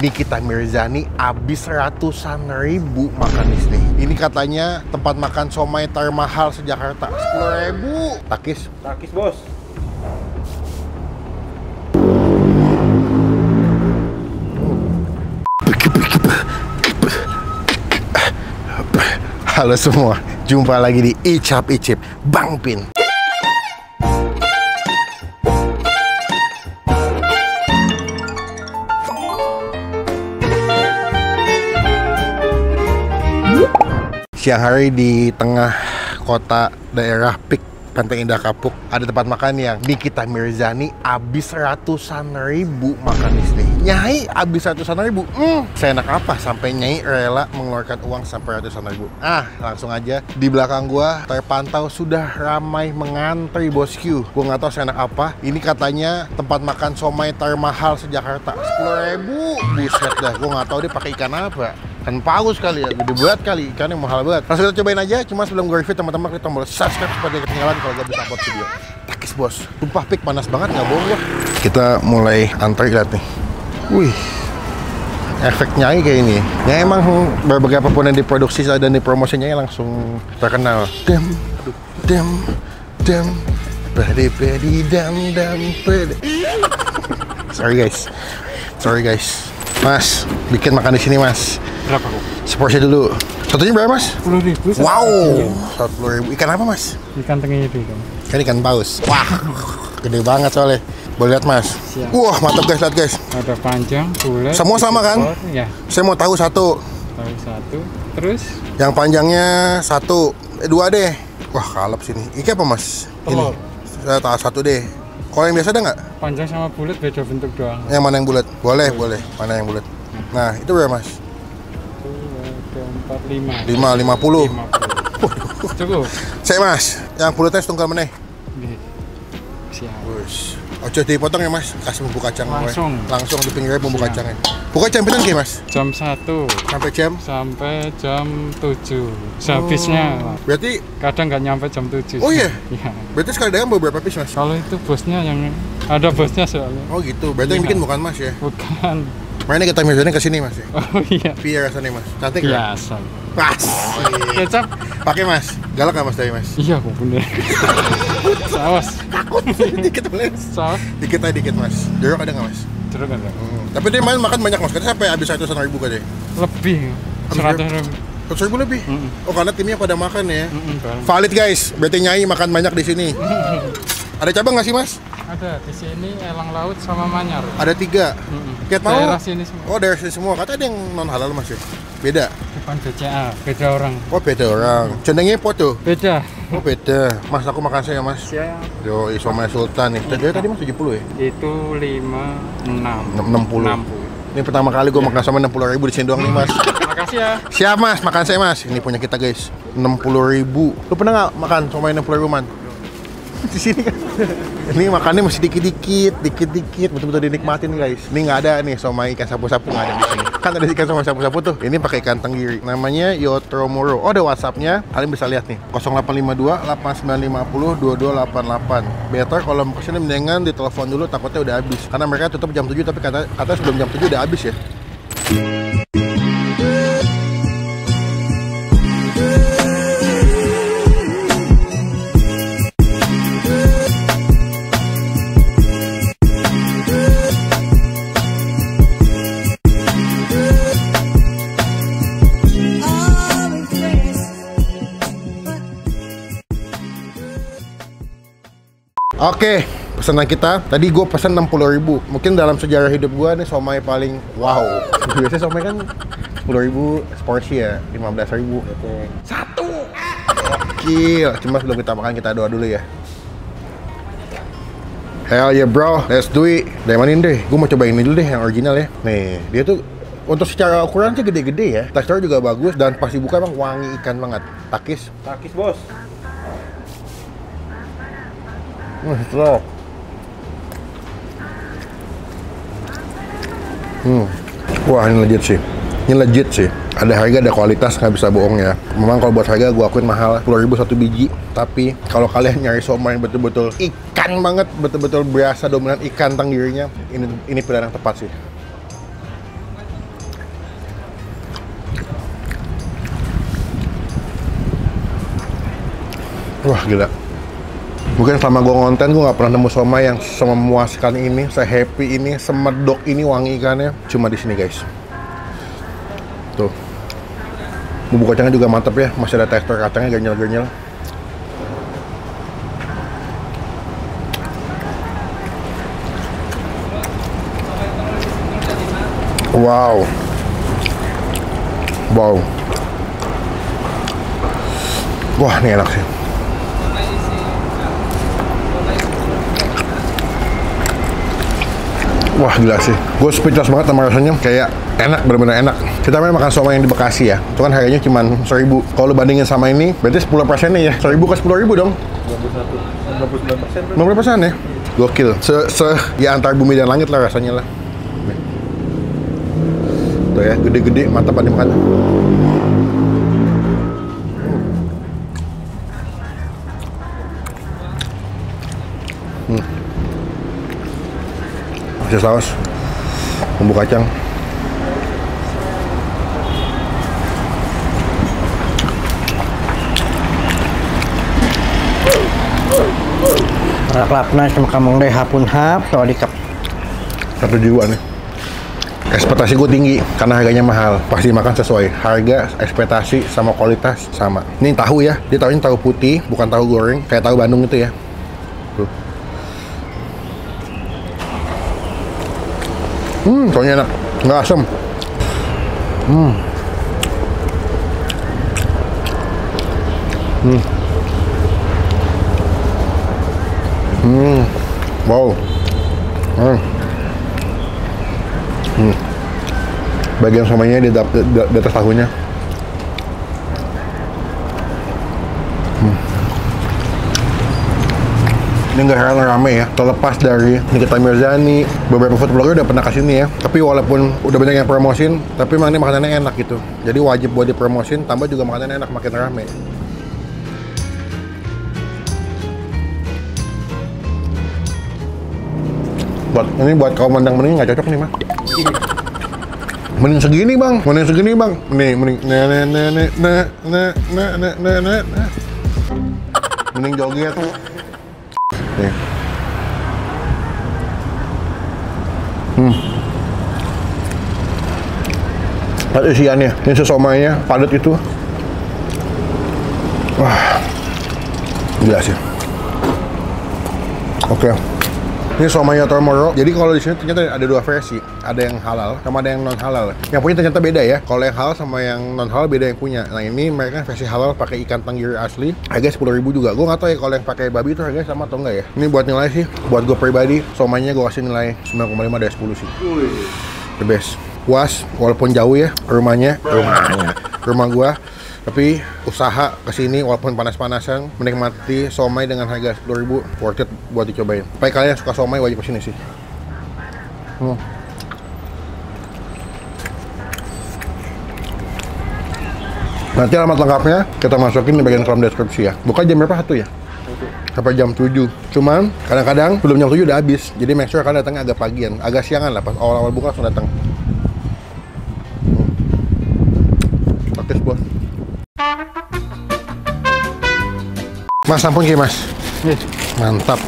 Nikita Mirzani habis ratusan ribu makan di sini. Ini katanya tempat makan somai termahal se-Jakarta. 10.000. Takis? Takis, bos. Halo semua, jumpa lagi di Icap Icip Bang Pin. Siang hari di tengah kota daerah Pik Pantai Indah Kapuk ada tempat makan yang Nikita Mirzani habis ratusan ribu makan di sini. Nyai habis ratusan ribu. Seenak apa sampai Nyai rela mengeluarkan uang sampai ratusan ribu? Langsung aja di belakang gua terpantau sudah ramai mengantri bosku. Gua nggak tahu seenak apa. Ini katanya tempat makan somai termahal se-Jakarta. 10.000. Buset dah. Gua nggak tahu dia pakai ikan apa. Kan paus kali ya, gede banget kali, ikannya mahal banget. Langsung kita cobain aja, cuma sebelum gue review teman-teman klik tombol subscribe supaya gak ketinggalan kalau gue bisa upload video. Takis bos, sumpah Pik panas banget, nggak bohong gue. Kita mulai antri, lihat nih. Wih, efeknya kayak ini. Ya emang berbagai apapun yang diproduksi dan dipromosinya langsung terkenal. Sorry guys. Mas, bikin makan di sini mas. Berapa kok? Seporsi dulu. Satunya berapa mas? 10.000. Wow, 10.000. Ikan apa mas? Ikan tenggiri kan. Kan ikan paus. Wah, gede banget soalnya. Boleh lihat mas. Siap. Wah, mantap guys, lihat guys. Ada panjang, bulat. Semua sama kan? Ya. Saya mau tahu satu. Tahu satu. Terus? Yang panjangnya satu, dua deh. Wah, kalap sini. Ini apa mas? Telur. Ini. Saya tahu satu deh. Kalau yang biasa ada nggak? Panjang sama bulat beda bentuk doang. Yang mana yang bulat? Boleh. Mana yang bulat? Nah, itu berapa mas? Itu ada 45. 50. Cukup. Saya mas, yang bulatnya setunggal meneh. Siap. Bus. Ojo dipotong ya mas, kasih bumbu kacang. Langsung di pinggirnya bumbu kacangnya. Bumbu kacang pinten ki mas? Jam 1 sampai jam 7 sehabisnya. Berarti kadang nggak nyampe jam 7. Oh iya? Iya. Berarti sekali dagang beberapa piece mas? Kalau itu bosnya yang ada bosnya soalnya. Oh gitu, berarti yang bikin bukan mas ya? Bukan. Mainnya kita Mirzani kesini mas ya? Oh iya. Piye rasanya mas? Cantik ya? Biasa. Pas. Kecap Pakai mas? Galak nggak mas dari mas? iya kok bener. Saus. Takut. Dikit boleh? Saus. Dikit mas. Jeruk ada nggak mas? Jeruk ada. Tapi dia makan banyak mas, katanya sampai habis 100 ribu katanya. Lebih. 100.000. 100.000 lebih? Oh karena timnya pada makan ya? Bareng. Valid guys, berarti Nyai makan banyak di sini. Ada cabang nggak sih mas? Ada di sini elang laut sama manyar. Ada 3. Kiat mau? Daerah sini semua. Oh daerah sini semua. Katanya ada yang non halal mas ya? Beda? Bukan BCA, beda orang. Oh beda orang. Cenderungnya pot tuh? Beda. Oh beda. Mas aku makan saya mas. Siap. Yo somai sultan nih. Tadi mas 70 ya? Itu 56. 60. Ini pertama kali gue makan somai 60.000 di sini doang nih mas. Makasih ya. Siap mas, makan saya mas. Ini punya kita guys. 60.000. Lu pernah nggak makan somai 60.000 man? Di sini kan. Ini makannya masih dikit-dikit, betul-betul dinikmatin guys. Ini nggak ada nih somai ikan sapu-sapu, nggak ada di sini. Kan ada ikan somai sapu-sapu tuh. Ini pakai ikan tenggiri. Namanya Yotromoro. Oh ada WhatsApp-nya. Kalian bisa lihat nih. 0852 8950 2288. Better kalau mau kesini mendingan ditelepon dulu, takutnya udah habis. Karena mereka tutup jam 7 tapi kata sebelum jam 7 udah habis ya. Oke, pesanan kita. Tadi gue pesan 60.000. Mungkin dalam sejarah hidup gue nih somai paling wow. Biasanya somai kan 10.000 seporsi ya, 15.000. Satu. Gokil. Cuma sebelum kita makan kita doa dulu ya. Hell yeah bro, let's do it. Dari mana ini deh? Gue mau cobain ini dulu deh yang original ya. Nih, dia tuh untuk secara ukuran sih gede-gede ya. Teksturnya juga bagus dan pas dibuka emang wangi ikan banget. Takis. Takis bos. Sedap. Wah ini legit sih. Ada harga, ada kualitas, nggak bisa bohong ya. Memang kalau buat harga gue akuin mahal, 10.000 satu biji. Tapi kalau kalian nyari somai yang betul-betul ikan banget, betul-betul berasa dominan ikan tenggirinya, ini pilihan yang tepat sih. Wah gila. Mungkin selama gue ngonten gue nggak pernah nemu somai yang sememuaskan ini, se-happy ini, semedok ini wangi ikannya. Cuma di sini guys. Tuh. Bumbu kacangnya juga mantep ya, masih ada tekstur kacangnya genyal-genyal. Wow. Wow. Wah, ini enak sih. Wah, gila sih. Gue speechless banget sama rasanya. Kayak enak, bener-bener enak. Kita makan somai yang di Bekasi ya. Itu kan harganya cuma 1.000. Kalau lu bandingin sama ini, berarti 10% nih ya. 1.000 ke 10.000 dong. 99%. 90% ya. Gokil. Ya antar bumi dan langit lah rasanya lah. Tuh ya, gede-gede, mantap banget dimakan. Masih saus, bumbu kacang. Raklapna sama kamu deh hapun hap soal dikap. 1 jiwa nih. Ekspektasi gue tinggi karena harganya mahal. Pasti makan sesuai harga, ekspektasi sama kualitas sama. Ini tahu ya, dia tahunya tahu putih, bukan tahu goreng kayak tahu Bandung itu ya. Tuh. Soalnya enak, nggak asem. Wow. Bagian somainya di atas tahunya. Ini nggak heran rame ya. Terlepas dari Nikita Mirzani, beberapa food blogger udah pernah kesini ya. Tapi walaupun udah banyak yang promosin, tapi memang ini makanannya enak gitu. Jadi wajib buat dipromosin, tambah juga makanannya enak, makin rame. Buat kaum mandang mending nggak cocok nih mah. Mending segini bang, nih mending mending joget. Nih. Lihat isiannya, ini sesomainya padat itu. Wah, gila sih. Oke. Ini somai Tomorrow. Jadi kalau di sini ternyata ada 2 versi, ada yang halal sama ada yang non halal. Yang punya ternyata beda ya. Kalau yang halal sama yang non halal beda yang punya. Nah ini mereka versi halal pakai ikan tenggiri asli. Harganya 10.000 juga. Gue nggak tahu ya kalau yang pakai babi itu harganya sama atau enggak ya. Ini buat nilai sih, buat gue pribadi, somainya gue kasih nilai 9,5 dari 10 sih. The best. Puas, walaupun jauh ya rumah gue. Tapi usaha kesini walaupun panas-panasan menikmati somai dengan harga 10.000 worth it buat dicobain. Baik kalian yang suka somai wajib kesini sih. Nanti alamat lengkapnya kita masukin di bagian kolom deskripsi ya. Buka jam berapa satu ya? Sampai jam 7. Cuman kadang-kadang belum jam 7 udah habis. Jadi make sure kalian datangnya agak pagian, agak siangan lah pas awal-awal buka langsung datang. Praktis bos. Mas, ampun Ki Mas. Mantap.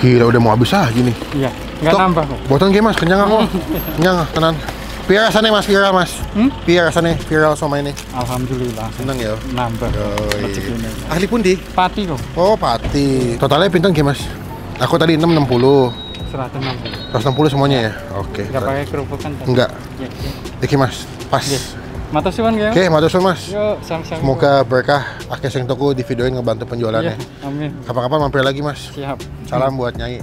Gila udah mau habis aja nih. Iya, nggak nambah kok. Boten Ki Mas, kenyang aku. Kenyang, tenan. Viral rasanya Mas, viral Mas. Viral rasanya, viral sama ini. Alhamdulillah. Seneng ya. Nambah. Rezekine. Ahli pundi? Pati kok. Oh, Pati. Totalnya pinten Ki Mas? Aku tadi 660. 160. 160 semuanya ya? Oke. Nggak pakai kerupuk kan? Enggak. Ya. Iki Mas, pas. Matur suwun ya. Oke, matur suwun Mas. Yuk, sama-sama. Semoga berkah akeh sing tuku di videoin ngebantu penjualannya. Iya, amin. Kapan-kapan mampir lagi Mas. Siap. Salam buat Nyai.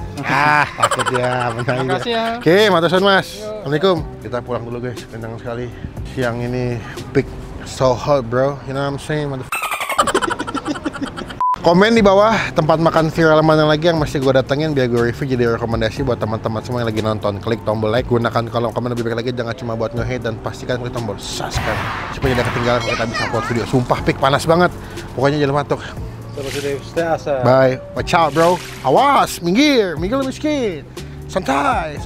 Takut ya, Nyai. Makasih ya. Oke, matur suwun Mas. Assalamualaikum. Kita pulang dulu guys, kencang sekali. Siang ini big so hot bro, you know what I'm saying? Komen di bawah tempat makan viral mana lagi yang masih gue datengin biar gue review jadi rekomendasi buat teman-teman semua yang lagi nonton. Klik tombol like, gunakan kolom komen lebih baik lagi, jangan cuma buat nge-hate, dan pastikan klik tombol subscribe supaya tidak ketinggalan kalau kita bisa upload video. Sumpah pik panas banget. Pokoknya jangan matuk. Bye. Watch out bro. Awas, minggir lebih sedikit. Santai.